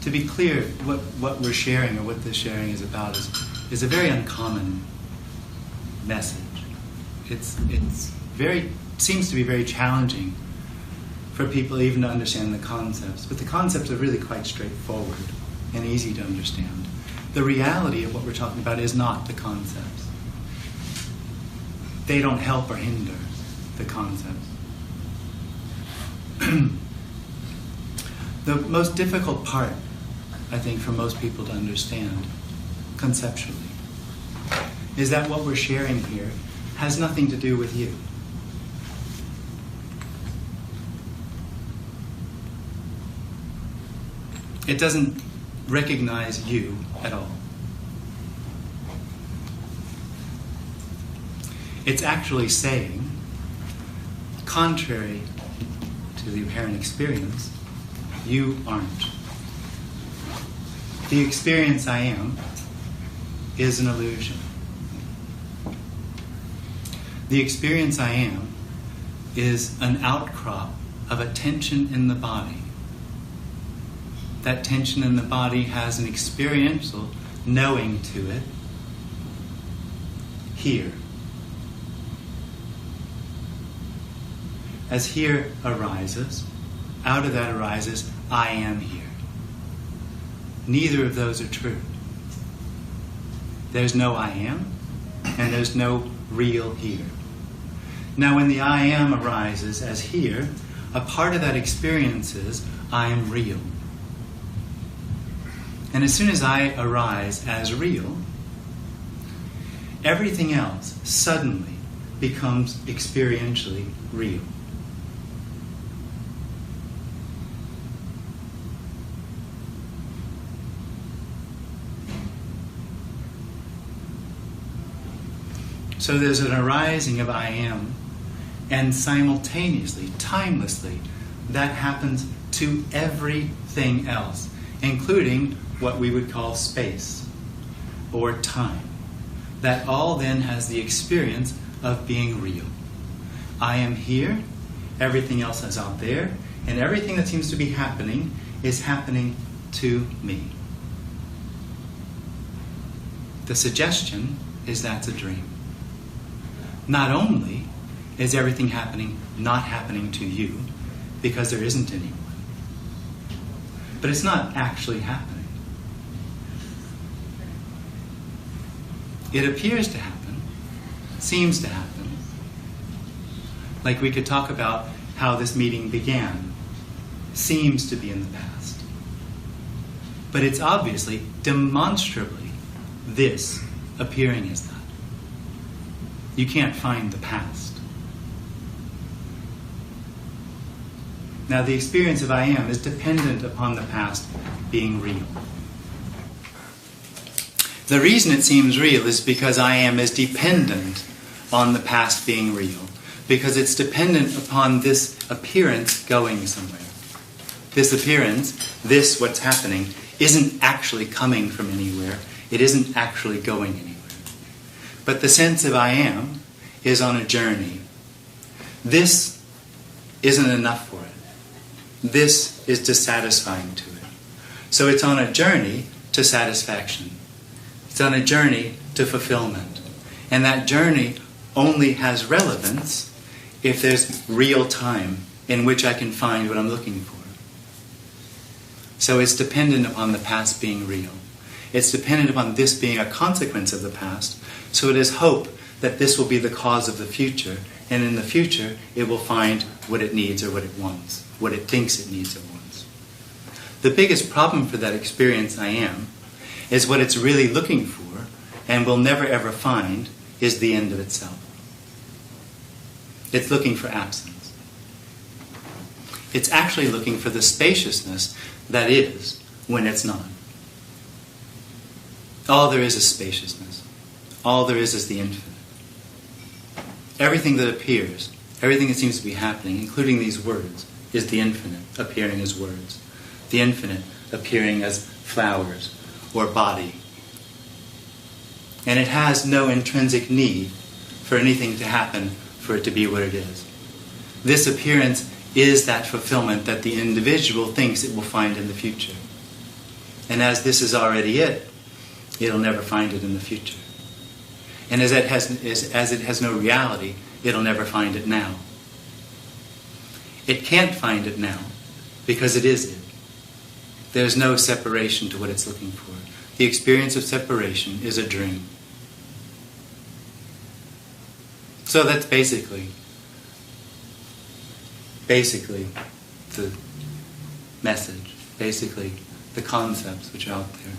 to be clear, what we're sharing or what this sharing is about is a very uncommon message. It's seems to be very challenging for people even to understand the concepts. But the concepts are really quite straightforward and easy to understand. The reality of what we're talking about is not the concepts. They don't help or hinder the concepts. The most difficult part, I think, for most people to understand conceptually is that what we're sharing here has nothing to do with you. It doesn't recognize you at all. It's actually saying, contrary to the apparent experience, you aren't. The experience I am is an illusion. The experience I am is an outcrop of a tension in the body. That tension in the body has an experiential knowing to it here. As here arises, out of that arises, I am here. Neither of those are true. There's no I am, and there's no real here. Now when the I am arises as here, a part of that experience is I am real. And as soon as I arise as real, everything else suddenly becomes experientially real. So there's an arising of I am, and simultaneously, timelessly, that happens to everything else, including what we would call space or time. That all then has the experience of being real. I am here, everything else is out there, and everything that seems to be happening is happening to me. The suggestion is that's a dream. Not only is everything happening not happening to you, because there isn't anyone, but it's not actually happening. It appears to happen, seems to happen. Like we could talk about how this meeting began, seems to be in the past. But it's obviously, demonstrably, this appearing as that. You can't find the past. Now the experience of I am is dependent upon the past being real. The reason it seems real is because I am is dependent on the past being real. Because it's dependent upon this appearance going somewhere. This appearance, this what's happening, isn't actually coming from anywhere. It isn't actually going anywhere. But the sense of I am is on a journey. This isn't enough for it. This is dissatisfying to it. So it's on a journey to satisfaction. It's on a journey to fulfillment. And that journey only has relevance if there's real time in which I can find what I'm looking for. So it's dependent upon the past being real. It's dependent upon this being a consequence of the past. So it is hope that this will be the cause of the future. And in the future, it will find what it needs or what it wants. What it thinks it needs or wants. The biggest problem for that experience I am is what it's really looking for and will never ever find is the end of itself. It's looking for absence. It's actually looking for the spaciousness that is when it's not. All there is spaciousness. All there is the infinite. Everything that appears, everything that seems to be happening, including these words, is the infinite appearing as words. The infinite appearing as flowers or body. And it has no intrinsic need for anything to happen for it to be what it is. This appearance is that fulfillment that the individual thinks it will find in the future. And as this is already it, it'll never find it in the future. And as it has no reality, it'll never find it now. It can't find it now because it is it. There's no separation to what it's looking for. The experience of separation is a dream. So that's basically the message, basically the concepts which are out there.